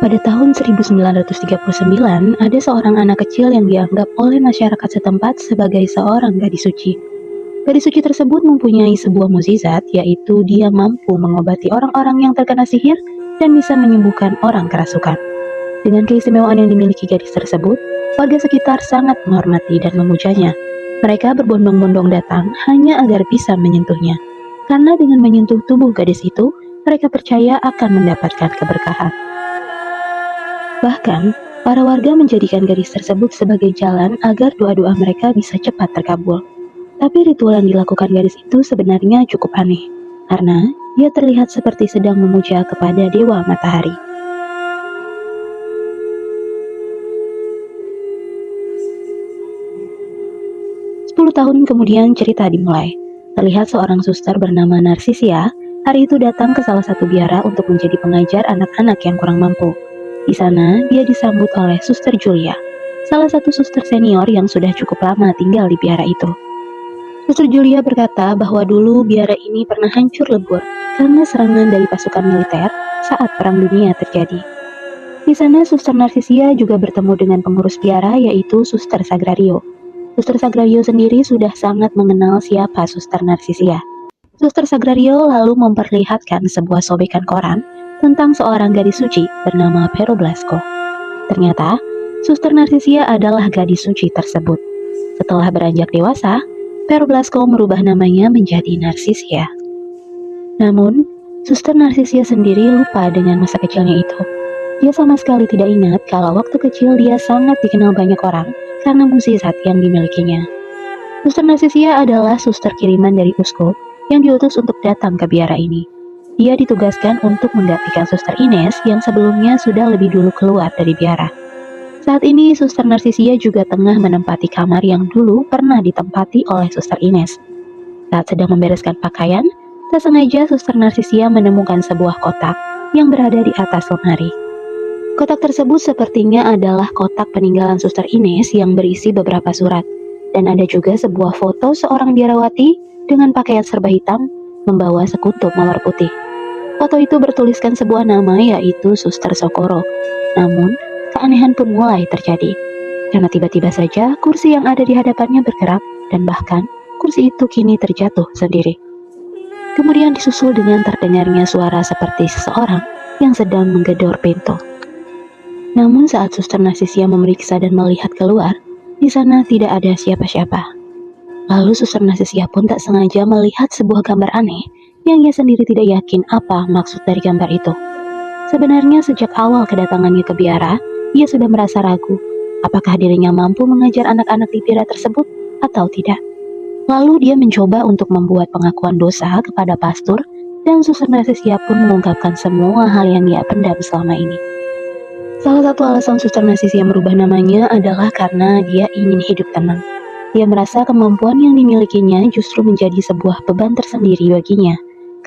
Pada tahun 1939, ada seorang anak kecil yang dianggap oleh masyarakat setempat sebagai seorang gadis suci. Gadis suci tersebut mempunyai sebuah mukjizat, yaitu dia mampu mengobati orang-orang yang terkena sihir dan bisa menyembuhkan orang kerasukan. Dengan keistimewaan yang dimiliki gadis tersebut, warga sekitar sangat menghormati dan memujanya. Mereka berbondong-bondong datang hanya agar bisa menyentuhnya. Karena dengan menyentuh tubuh gadis itu, mereka percaya akan mendapatkan keberkahan. Bahkan, para warga menjadikan gadis tersebut sebagai jalan agar doa-doa mereka bisa cepat terkabul. Tapi ritual yang dilakukan gadis itu sebenarnya cukup aneh, karena dia terlihat seperti sedang memuja kepada dewa matahari. Sepuluh tahun kemudian cerita dimulai. Terlihat seorang suster bernama Narsisia hari itu datang ke salah satu biara untuk menjadi pengajar anak-anak yang kurang mampu. Di sana, dia disambut oleh Suster Julia, salah satu suster senior yang sudah cukup lama tinggal di biara itu. Suster Julia berkata bahwa dulu biara ini pernah hancur lebur karena serangan dari pasukan militer saat Perang Dunia terjadi. Di sana, Suster Narsisia juga bertemu dengan pengurus biara, yaitu Suster Sagrario. Suster Sagrario sendiri sudah sangat mengenal siapa Suster Narsisia. Suster Sagrario lalu memperlihatkan sebuah sobekan koran tentang seorang gadis suci bernama Pero Blasco. Ternyata, Suster Narsisia adalah gadis suci tersebut. Setelah beranjak dewasa, Pero Blasco merubah namanya menjadi Narsisia. Namun, Suster Narsisia sendiri lupa dengan masa kecilnya itu. Dia sama sekali tidak ingat kalau waktu kecil dia sangat dikenal banyak orang karena mukjizat yang dimilikinya. Suster Narsisia adalah suster kiriman dari uskup yang diutus untuk datang ke biara ini. Dia ditugaskan untuk menggantikan Suster Ines yang sebelumnya sudah lebih dulu keluar dari biara. Saat ini Suster Narsisia juga tengah menempati kamar yang dulu pernah ditempati oleh Suster Ines. Saat sedang membereskan pakaian, tak sengaja Suster Narsisia menemukan sebuah kotak yang berada di atas lemari. Kotak tersebut sepertinya adalah kotak peninggalan Suster Ines yang berisi beberapa surat, dan ada juga sebuah foto seorang biarawati dengan pakaian serba hitam membawa sekuntum mawar putih. Foto itu bertuliskan sebuah nama, yaitu Suster Socorro. Namun, keanehan pun mulai terjadi, karena tiba-tiba saja kursi yang ada di hadapannya bergerak, dan bahkan kursi itu kini terjatuh sendiri. Kemudian disusul dengan terdengarnya suara seperti seseorang yang sedang menggedor pintu. Namun saat Suster Narsisia memeriksa dan melihat keluar, di sana tidak ada siapa-siapa. Lalu Suster Narsisia pun tak sengaja melihat sebuah gambar aneh yang ia sendiri tidak yakin apa maksud dari gambar itu. Sebenarnya sejak awal kedatangannya ke biara, ia sudah merasa ragu apakah dirinya mampu mengajar anak-anak di biara tersebut atau tidak. Lalu dia mencoba untuk membuat pengakuan dosa kepada pastor, dan Suster Narsisia pun mengungkapkan semua hal yang dia pendam selama ini. Salah satu alasan Suster Narsisia merubah namanya adalah karena dia ingin hidup tenang. Dia merasa kemampuan yang dimilikinya justru menjadi sebuah beban tersendiri baginya,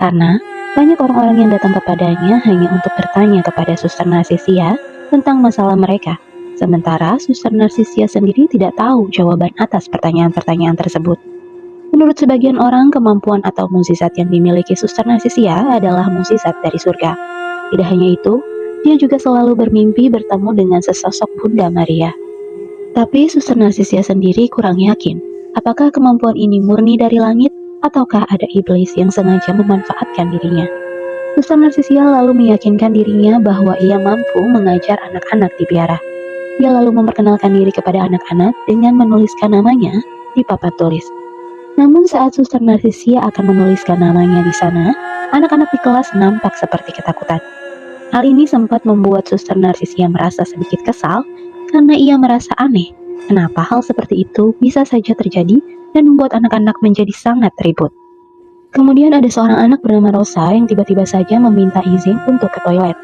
karena banyak orang-orang yang datang kepadanya hanya untuk bertanya kepada Suster Narsisia tentang masalah mereka, sementara Suster Narsisia sendiri tidak tahu jawaban atas pertanyaan-pertanyaan tersebut. Menurut sebagian orang, kemampuan atau mukjizat yang dimiliki Suster Narsisia adalah mukjizat dari surga. Tidak hanya itu, dia juga selalu bermimpi bertemu dengan sesosok Bunda Maria. Tapi Suster Narsisia sendiri kurang yakin apakah kemampuan ini murni dari langit ataukah ada iblis yang sengaja memanfaatkan dirinya. Suster Narsisia lalu meyakinkan dirinya bahwa ia mampu mengajar anak-anak di biara. Ia lalu memperkenalkan diri kepada anak-anak dengan menuliskan namanya di papan tulis. Namun saat Suster Narsisia akan menuliskan namanya di sana, anak-anak di kelas nampak seperti ketakutan. Hal ini sempat membuat Suster Narsisia merasa sedikit kesal karena ia merasa aneh kenapa hal seperti itu bisa saja terjadi dan membuat anak-anak menjadi sangat ribut. Kemudian ada seorang anak bernama Rosa yang tiba-tiba saja meminta izin untuk ke toilet.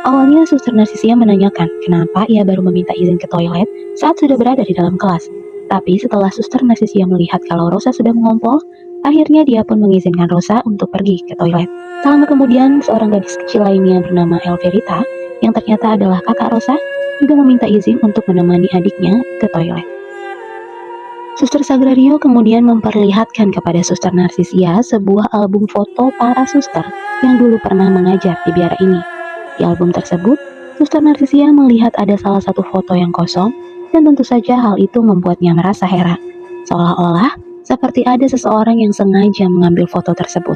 Awalnya Suster Narsisia menanyakan kenapa ia baru meminta izin ke toilet saat sudah berada di dalam kelas. Tapi setelah Suster Narsisia melihat kalau Rosa sudah mengompol, akhirnya dia pun mengizinkan Rosa untuk pergi ke toilet. Tak lama kemudian, seorang gadis kecil lainnya bernama Elverita, yang ternyata adalah kakak Rosa, juga meminta izin untuk menemani adiknya ke toilet. Suster Sagrario kemudian memperlihatkan kepada Suster Narsisia sebuah album foto para suster yang dulu pernah mengajar di biara ini. Di album tersebut, Suster Narsisia melihat ada salah satu foto yang kosong, dan tentu saja hal itu membuatnya merasa heran. Seolah-olah seperti ada seseorang yang sengaja mengambil foto tersebut.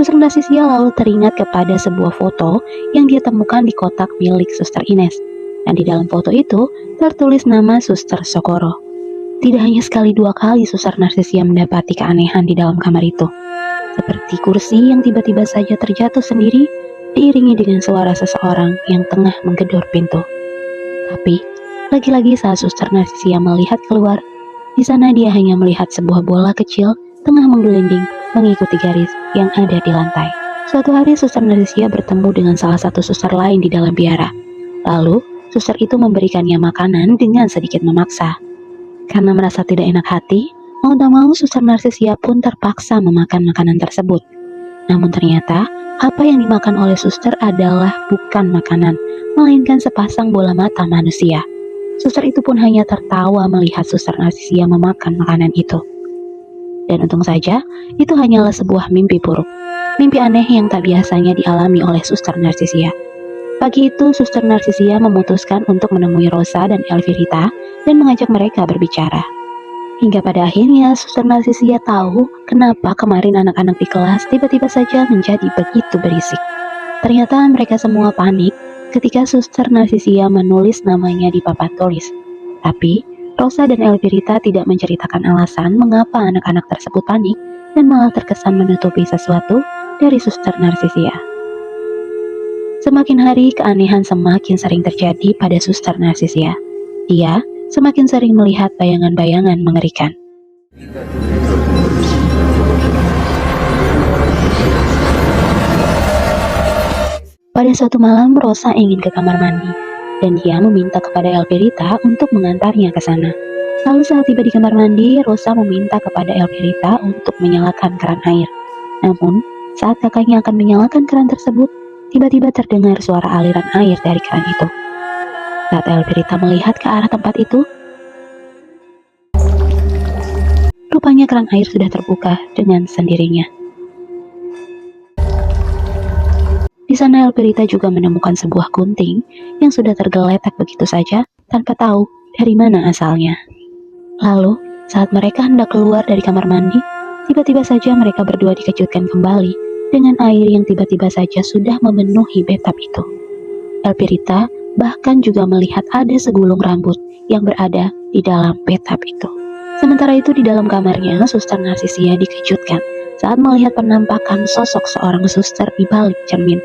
Suster Narsisia lalu teringat kepada sebuah foto yang dia temukan di kotak milik Suster Ines. Dan di dalam foto itu tertulis nama Suster Socorro. Tidak hanya sekali dua kali Suster Narsisia mendapati keanehan di dalam kamar itu. Seperti kursi yang tiba-tiba saja terjatuh sendiri, diiringi dengan suara seseorang yang tengah menggedor pintu. Tapi, lagi-lagi saat Suster Narsisia melihat keluar, di sana dia hanya melihat sebuah bola kecil tengah menggelinding mengikuti garis yang ada di lantai. Suatu hari Suster Narsisia bertemu dengan salah satu suster lain di dalam biara. Lalu, suster itu memberikannya makanan dengan sedikit memaksa. Karena merasa tidak enak hati, mau tak mau Suster Narsisia pun terpaksa memakan makanan tersebut. Namun ternyata, apa yang dimakan oleh suster adalah bukan makanan, melainkan sepasang bola mata manusia. Suster itu pun hanya tertawa melihat Suster Narsisia memakan makanan itu. Dan untung saja, itu hanyalah sebuah mimpi buruk. Mimpi aneh yang tak biasanya dialami oleh Suster Narsisia. Pagi itu, Suster Narsisia memutuskan untuk menemui Rosa dan Elvirita dan mengajak mereka berbicara. Hingga pada akhirnya, Suster Narsisia tahu kenapa kemarin anak-anak di kelas tiba-tiba saja menjadi begitu berisik. Ternyata mereka semua panik ketika Suster Narsisia menulis namanya di papan tulis. Tapi, Rosa dan Elvirita tidak menceritakan alasan mengapa anak-anak tersebut panik dan malah terkesan menutupi sesuatu dari Suster Narsisia. Semakin hari, keanehan semakin sering terjadi pada Suster Narsisia. Dia semakin sering melihat bayangan-bayangan mengerikan. Pada suatu malam, Rosa ingin ke kamar mandi, dan dia meminta kepada Elvirita untuk mengantarnya ke sana. Lalu saat tiba di kamar mandi, Rosa meminta kepada Elvirita untuk menyalakan keran air. Namun, saat kakaknya akan menyalakan keran tersebut, tiba-tiba terdengar suara aliran air dari keran itu. Saat Elvirita melihat ke arah tempat itu, rupanya keran air sudah terbuka dengan sendirinya. Di sana Elvirita juga menemukan sebuah gunting yang sudah tergeletak begitu saja tanpa tahu dari mana asalnya. Lalu, saat mereka hendak keluar dari kamar mandi, tiba-tiba saja mereka berdua dikejutkan kembali dengan air yang tiba-tiba saja sudah memenuhi bathtub itu. Elvirita bahkan juga melihat ada segulung rambut yang berada di dalam bathtub itu. Sementara itu di dalam kamarnya, Suster Narsisia dikejutkan saat melihat penampakan sosok seorang suster di balik cermin.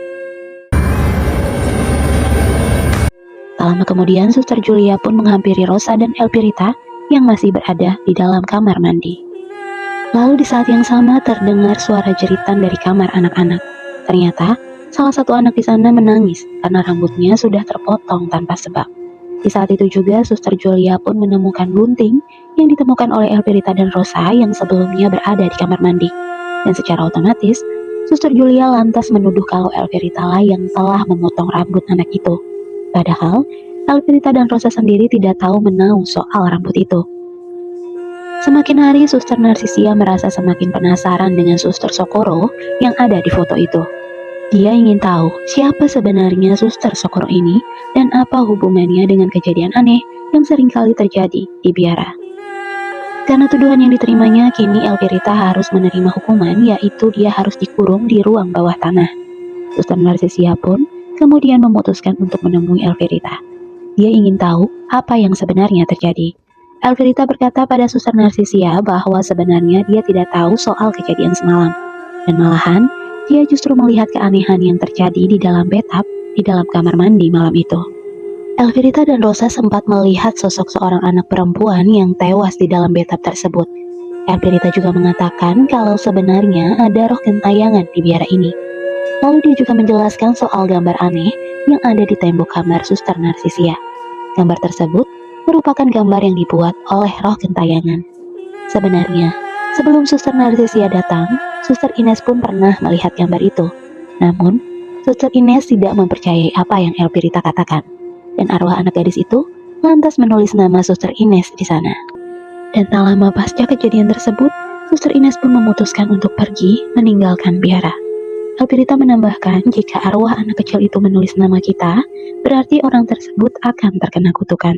Tak lama kemudian, Suster Julia pun menghampiri Rosa dan Elvirita yang masih berada di dalam kamar mandi. Lalu di saat yang sama terdengar suara jeritan dari kamar anak-anak. Ternyata, salah satu anak di sana menangis karena rambutnya sudah terpotong tanpa sebab. Di saat itu juga, Suster Julia pun menemukan gunting yang ditemukan oleh Elvirita dan Rosa yang sebelumnya berada di kamar mandi. Dan secara otomatis, Suster Julia lantas menuduh kalau Elvirita lah yang telah memotong rambut anak itu. Padahal, Elvirita dan Rosa sendiri tidak tahu menahu soal rambut itu. Semakin hari, Suster Narsisia merasa semakin penasaran dengan Suster Socorro yang ada di foto itu. Dia ingin tahu siapa sebenarnya Suster Socorro ini dan apa hubungannya dengan kejadian aneh yang seringkali terjadi di biara. Karena tuduhan yang diterimanya, kini Elvirita harus menerima hukuman, yaitu dia harus dikurung di ruang bawah tanah. Suster Narsisia pun kemudian memutuskan untuk menemui Elvirita. Dia ingin tahu apa yang sebenarnya terjadi. Elvirita berkata pada Suster Narsisia bahwa sebenarnya dia tidak tahu soal kejadian semalam. Dan malahan, dia justru melihat keanehan yang terjadi di dalam bathtub di dalam kamar mandi malam itu. Elvirita dan Rosa sempat melihat sosok seorang anak perempuan yang tewas di dalam bathtub tersebut. Elvirita juga mengatakan kalau sebenarnya ada roh gentayangan di biara ini. Lalu dia juga menjelaskan soal gambar aneh yang ada di tembok kamar Suster Narsisia. Gambar tersebut merupakan gambar yang dibuat oleh roh gentayangan. Sebenarnya, sebelum Suster Narsisia datang, Suster Ines pun pernah melihat gambar itu. Namun, Suster Ines tidak mempercayai apa yang Elvirita katakan. Dan arwah anak gadis itu lantas menulis nama Suster Ines di sana. Dan tak lama pasca kejadian tersebut, Suster Ines pun memutuskan untuk pergi meninggalkan biara. Alpirita menambahkan, jika arwah anak kecil itu menulis nama kita, berarti orang tersebut akan terkena kutukan.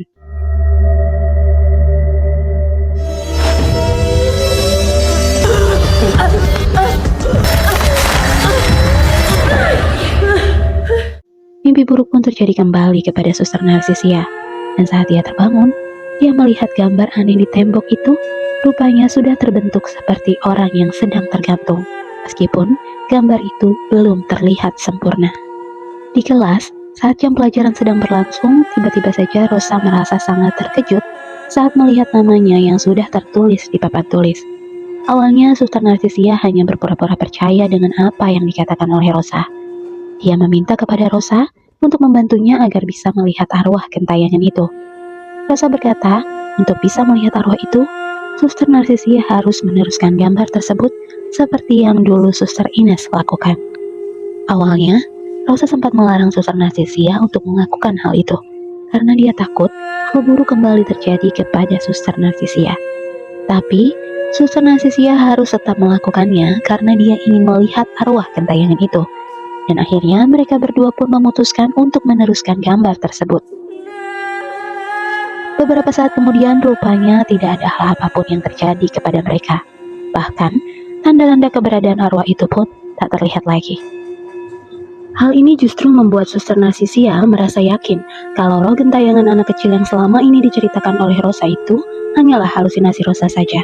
Mimpi buruk pun terjadi kembali kepada Suster Narsisia. Dan saat dia terbangun, dia melihat gambar aneh di tembok itu. Rupanya sudah terbentuk seperti orang yang sedang tergantung, meskipun gambar itu belum terlihat sempurna. Di kelas, saat jam pelajaran sedang berlangsung, tiba-tiba saja Rosa merasa sangat terkejut saat melihat namanya yang sudah tertulis di papan tulis. Awalnya, Suster Narsisia hanya berpura-pura percaya dengan apa yang dikatakan oleh Rosa. Dia meminta kepada Rosa untuk membantunya agar bisa melihat arwah gentayangan itu. Rosa berkata, untuk bisa melihat arwah itu, Suster Narsisia harus meneruskan gambar tersebut seperti yang dulu Suster Ines lakukan. Awalnya, Rosa sempat melarang Suster Narsisia untuk melakukan hal itu, karena dia takut hal buruk kembali terjadi kepada Suster Narsisia. Tapi, Suster Narsisia harus tetap melakukannya karena dia ingin melihat arwah gentayangan itu. Dan akhirnya mereka berdua pun memutuskan untuk meneruskan gambar tersebut. Beberapa saat kemudian rupanya tidak ada hal apapun yang terjadi kepada mereka. Bahkan, tanda-tanda keberadaan arwah itu pun tak terlihat lagi. Hal ini justru membuat Suster Narsisia merasa yakin kalau roh gentayangan anak kecil yang selama ini diceritakan oleh Rosa itu hanyalah halusinasi Rosa saja.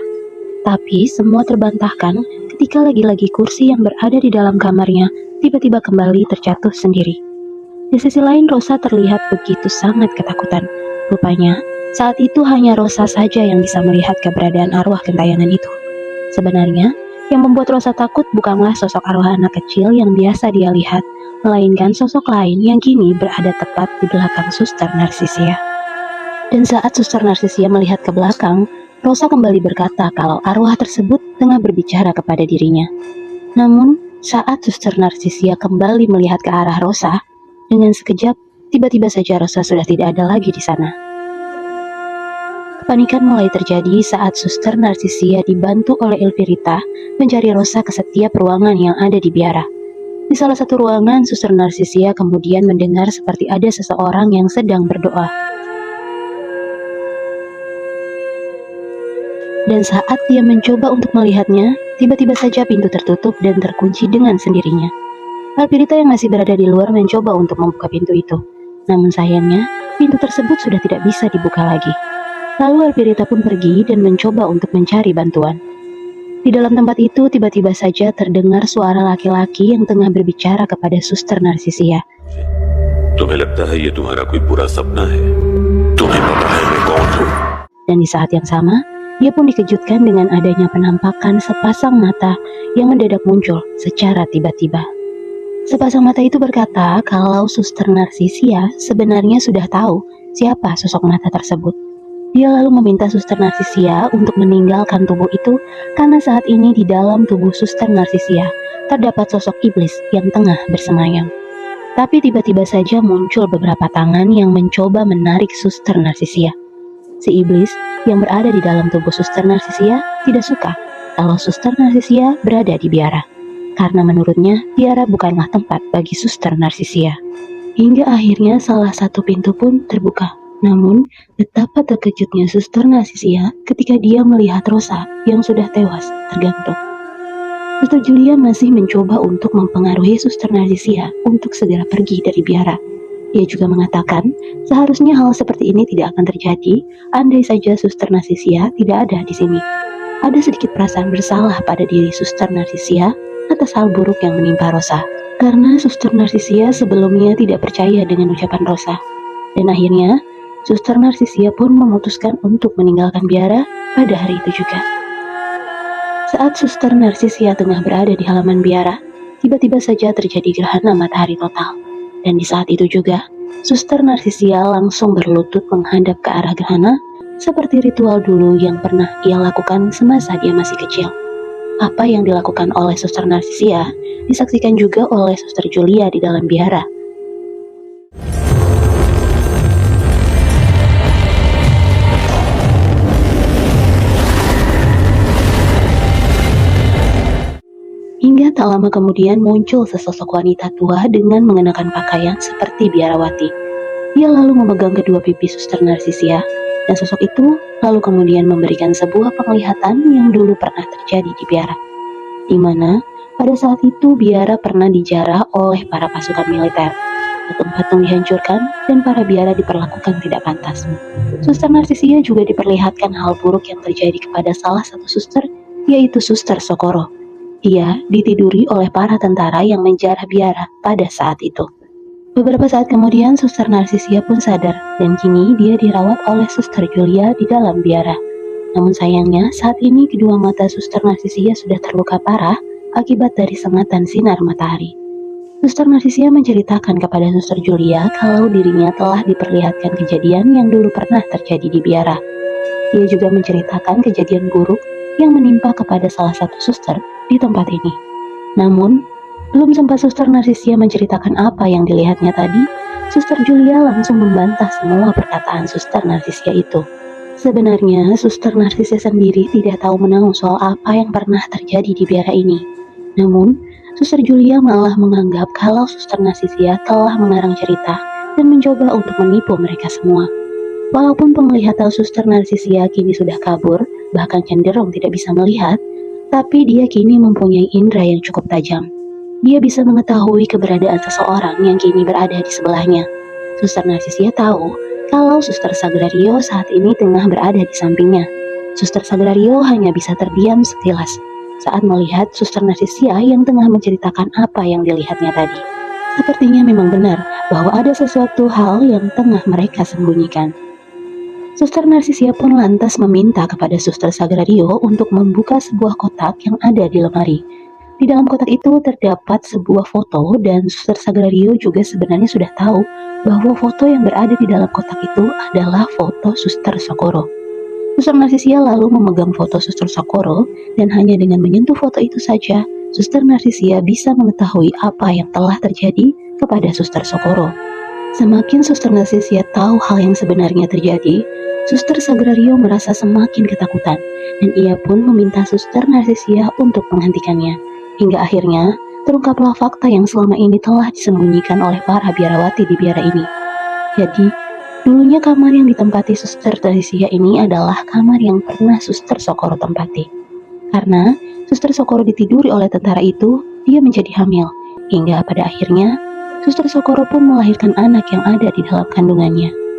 Tapi semua terbantahkan ketika lagi-lagi kursi yang berada di dalam kamarnya tiba-tiba kembali terjatuh sendiri. Di sisi lain Rosa terlihat begitu sangat ketakutan. Rupanya, saat itu hanya Rosa saja yang bisa melihat keberadaan arwah gentayangan itu. Sebenarnya, yang membuat Rosa takut bukanlah sosok arwah anak kecil yang biasa dia lihat, melainkan sosok lain yang kini berada tepat di belakang Suster Narsisia. Dan saat Suster Narsisia melihat ke belakang, Rosa kembali berkata kalau arwah tersebut tengah berbicara kepada dirinya. Namun, saat Suster Narsisia kembali melihat ke arah Rosa, dengan sekejap, tiba-tiba saja Rosa sudah tidak ada lagi di sana. Kepanikan mulai terjadi saat Suster Narsisia dibantu oleh Elvirita mencari Rosa ke setiap ruangan yang ada di biara. Di salah satu ruangan, Suster Narsisia kemudian mendengar seperti ada seseorang yang sedang berdoa. Dan saat dia mencoba untuk melihatnya, tiba-tiba saja pintu tertutup dan terkunci dengan sendirinya. Alpirita yang masih berada di luar mencoba untuk membuka pintu itu. Namun sayangnya, pintu tersebut sudah tidak bisa dibuka lagi. Lalu Alpirita pun pergi dan mencoba untuk mencari bantuan. Di dalam tempat itu tiba-tiba saja terdengar suara laki-laki yang tengah berbicara kepada Suster Narsisia. Dan di saat yang sama, dia pun dikejutkan dengan adanya penampakan sepasang mata yang mendadak muncul secara tiba-tiba. Sepasang mata itu berkata kalau Suster Narsisia sebenarnya sudah tahu siapa sosok mata tersebut. Dia lalu meminta Suster Narsisia untuk meninggalkan tubuh itu karena saat ini di dalam tubuh Suster Narsisia terdapat sosok iblis yang tengah bersemayam. Tapi tiba-tiba saja muncul beberapa tangan yang mencoba menarik Suster Narsisia. Si iblis yang berada di dalam tubuh Suster Narsisia tidak suka kalau Suster Narsisia berada di biara, karena menurutnya biara bukanlah tempat bagi Suster Narsisia. Hingga akhirnya salah satu pintu pun terbuka. Namun, betapa terkejutnya Suster Narsisia ketika dia melihat Rosa yang sudah tewas tergantung. Suster Julia masih mencoba untuk mempengaruhi Suster Narsisia untuk segera pergi dari biara. Dia juga mengatakan seharusnya hal seperti ini tidak akan terjadi andai saja Suster Narsisia tidak ada di sini. Ada sedikit perasaan bersalah pada diri Suster Narsisia atas hal buruk yang menimpa Rosa, karena Suster Narsisia sebelumnya tidak percaya dengan ucapan Rosa. Dan akhirnya, Suster Narsisia pun memutuskan untuk meninggalkan biara pada hari itu juga. Saat Suster Narsisia tengah berada di halaman biara, tiba-tiba saja terjadi gerhana matahari total. Dan di saat itu juga, Suster Narsisia langsung berlutut menghadap ke arah gerhana, seperti ritual dulu yang pernah ia lakukan semasa dia masih kecil. Apa yang dilakukan oleh Suster Narsisia disaksikan juga oleh Suster Julia di dalam biara. tak lama kemudian muncul sesosok wanita tua dengan mengenakan pakaian seperti biarawati. Dia lalu memegang kedua pipi Suster Narsisia, dan sosok itu lalu kemudian memberikan sebuah penglihatan yang dulu pernah terjadi di biara, di mana pada saat itu biara pernah dijarah oleh para pasukan militer. Patung-patung dihancurkan dan para biara diperlakukan tidak pantas. Suster Narsisia juga diperlihatkan hal buruk yang terjadi kepada salah satu suster, yaitu Suster Sokoro. Dia ditiduri oleh para tentara yang menjarah biara pada saat itu. Beberapa saat kemudian Suster Narsisia pun sadar dan kini dia dirawat oleh Suster Julia di dalam biara. Namun sayangnya saat ini kedua mata Suster Narsisia sudah terluka parah akibat dari sengatan sinar matahari. Suster Narsisia menceritakan kepada Suster Julia kalau dirinya telah diperlihatkan kejadian yang dulu pernah terjadi di biara. Dia juga menceritakan kejadian buruk yang menimpa kepada salah satu suster di tempat ini. Namun, belum sempat Suster Narsisia menceritakan apa yang dilihatnya tadi, Suster Julia langsung membantah semua perkataan Suster Narsisia itu. Sebenarnya, Suster Narsisia sendiri tidak tahu menahu soal apa yang pernah terjadi di biara ini. Namun, Suster Julia malah menganggap kalau Suster Narsisia telah mengarang cerita dan mencoba untuk menipu mereka semua. Walaupun penglihatan Suster Narsisia kini sudah kabur, bahkan cenderung tidak bisa melihat, tapi dia kini mempunyai indera yang cukup tajam. Dia bisa mengetahui keberadaan seseorang yang kini berada di sebelahnya. Suster Narsisia tahu kalau Suster Sagrario saat ini tengah berada di sampingnya. Suster Sagrario hanya bisa terdiam sekilas saat melihat Suster Narsisia yang tengah menceritakan apa yang dilihatnya tadi. Sepertinya memang benar bahwa ada sesuatu hal yang tengah mereka sembunyikan. Suster Narsisia pun lantas meminta kepada Suster Sagrario untuk membuka sebuah kotak yang ada di lemari. Di dalam kotak itu terdapat sebuah foto dan Suster Sagrario juga sebenarnya sudah tahu bahwa foto yang berada di dalam kotak itu adalah foto Suster Sokoro. Suster Narsisia lalu memegang foto Suster Sokoro dan hanya dengan menyentuh foto itu saja, Suster Narsisia bisa mengetahui apa yang telah terjadi kepada Suster Sokoro. Semakin Suster Narsisia tahu hal yang sebenarnya terjadi, Suster Sagrario merasa semakin ketakutan dan ia pun meminta Suster Narsisia untuk menghentikannya. Hingga akhirnya terungkaplah fakta yang selama ini telah disembunyikan oleh para biarawati di biara ini. Jadi, dulunya kamar yang ditempati Suster Narsisia ini adalah kamar yang pernah Suster Sokoro tempati. Karena Suster Sokoro ditiduri oleh tentara itu, dia menjadi hamil. Hingga pada akhirnya, Suster Sokoro pun melahirkan anak yang ada di dalam kandungannya.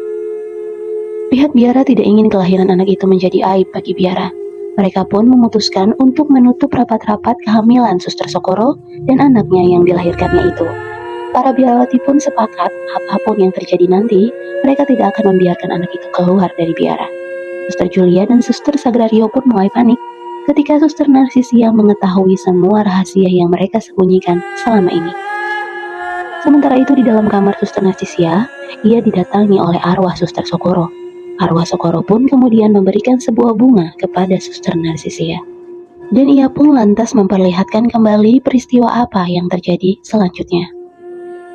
Pihak biara tidak ingin kelahiran anak itu menjadi aib bagi biara. Mereka pun memutuskan untuk menutup rapat-rapat kehamilan Suster Sokoro dan anaknya yang dilahirkannya itu. Para biarawati pun sepakat apapun yang terjadi nanti, mereka tidak akan membiarkan anak itu keluar dari biara. Suster Julia dan Suster Sagrario pun mulai panik ketika Suster Narsisia mengetahui semua rahasia yang mereka sembunyikan selama ini. Sementara itu di dalam kamar Suster Narsisia, ia didatangi oleh arwah Suster Sokoro. Arwah Sokoro pun kemudian memberikan sebuah bunga kepada Suster Narsisia. Dan ia pun lantas memperlihatkan kembali peristiwa apa yang terjadi selanjutnya.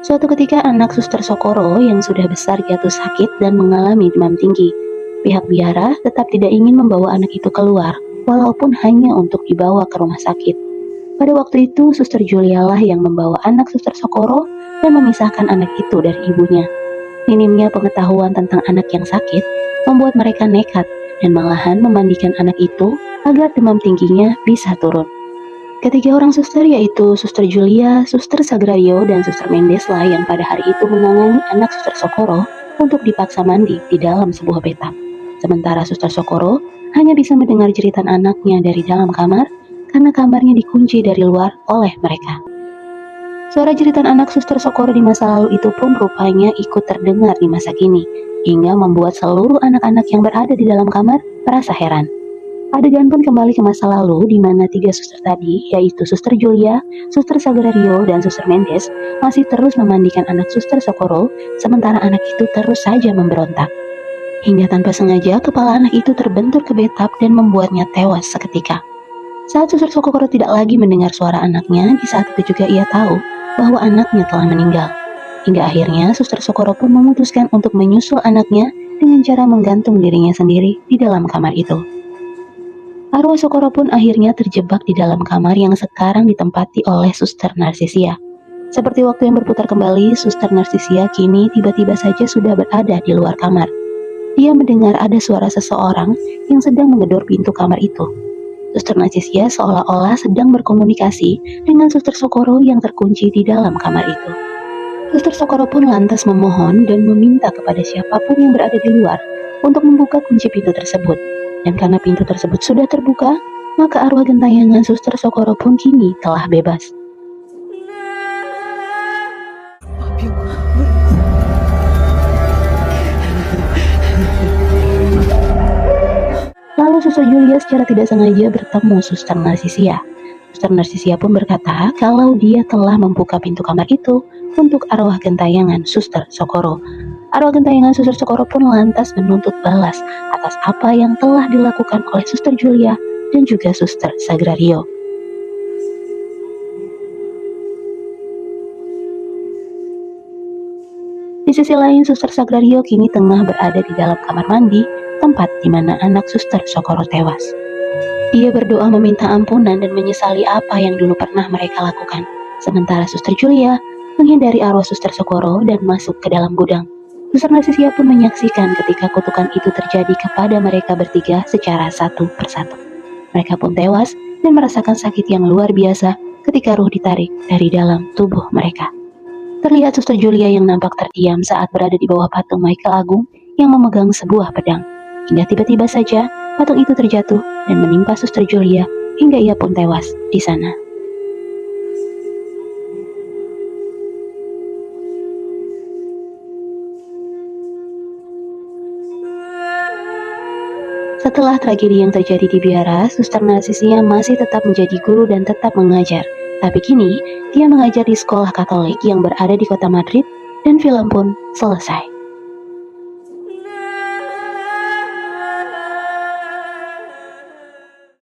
Suatu ketika anak Suster Sokoro yang sudah besar jatuh sakit dan mengalami demam tinggi. Pihak biara tetap tidak ingin membawa anak itu keluar, walaupun hanya untuk dibawa ke rumah sakit. Pada waktu itu Suster Julia lah yang membawa anak Suster Sokoro dan memisahkan anak itu dari ibunya. Minimnya pengetahuan tentang anak yang sakit membuat mereka nekat dan malahan memandikan anak itu agar demam tingginya bisa turun. Ketiga orang suster yaitu Suster Julia, Suster Sagrario, dan Suster Mendes lah yang pada hari itu menangani anak Suster Sokoro untuk dipaksa mandi di dalam sebuah petak. Sementara Suster Sokoro hanya bisa mendengar jeritan anaknya dari dalam kamar karena kamarnya dikunci dari luar oleh mereka. Suara jeritan anak Suster Sokoro di masa lalu itu pun rupanya ikut terdengar di masa kini, hingga membuat seluruh anak-anak yang berada di dalam kamar merasa heran. Adegan pun kembali ke masa lalu di mana tiga suster tadi, yaitu Suster Julia, Suster Sagrario, dan Suster Mendes masih terus memandikan anak Suster Sokoro, sementara anak itu terus saja memberontak. Hingga tanpa sengaja kepala anak itu terbentur ke bathtub dan membuatnya tewas seketika. Saat Suster Sokoro tidak lagi mendengar suara anaknya, di saat itu juga ia tahu bahwa anaknya telah meninggal. Hingga akhirnya Suster Sokoro pun memutuskan untuk menyusul anaknya dengan cara menggantung dirinya sendiri di dalam kamar itu. Arwah Socorro pun akhirnya terjebak di dalam kamar yang sekarang ditempati oleh Suster Narcisia. Seperti waktu yang berputar kembali, Suster Narcisia kini tiba-tiba saja sudah berada di luar kamar. Dia mendengar ada suara seseorang yang sedang menggedor pintu kamar itu. Suster Narcisia seolah-olah sedang berkomunikasi dengan Suster Socorro yang terkunci di dalam kamar itu. Suster Socorro pun lantas memohon dan meminta kepada siapapun yang berada di luar untuk membuka kunci pintu tersebut. Dan karena pintu tersebut sudah terbuka, maka arwah gentayangan Suster Socorro pun kini telah bebas. Lalu Suster Julia secara tidak sengaja bertemu Suster Narcisia. Suster Narcisia pun berkata kalau dia telah membuka pintu kamar itu untuk arwah gentayangan Suster Socorro. Arwah gentayangan Suster Socorro pun lantas menuntut balas atas apa yang telah dilakukan oleh Suster Julia dan juga Suster Sagrario. Di sisi lain, Suster Sagrario kini tengah berada di dalam kamar mandi, tempat di mana anak Suster Socorro tewas. Dia berdoa meminta ampunan dan menyesali apa yang dulu pernah mereka lakukan. Sementara Suster Julia menghindari arwah Suster Socorro dan masuk ke dalam gudang. Suster Narcisia pun menyaksikan ketika kutukan itu terjadi kepada mereka bertiga secara satu persatu. Mereka pun tewas dan merasakan sakit yang luar biasa ketika ruh ditarik dari dalam tubuh mereka. Terlihat Suster Julia yang nampak terdiam saat berada di bawah patung Michael Agung yang memegang sebuah pedang. Hingga tiba-tiba saja patung itu terjatuh dan menimpa Suster Julia hingga ia pun tewas di sana. Setelah tragedi yang terjadi di biara, Suster Narcisia masih tetap menjadi guru dan tetap mengajar. Tapi kini, dia mengajar di sekolah Katolik yang berada di kota Madrid dan film pun selesai.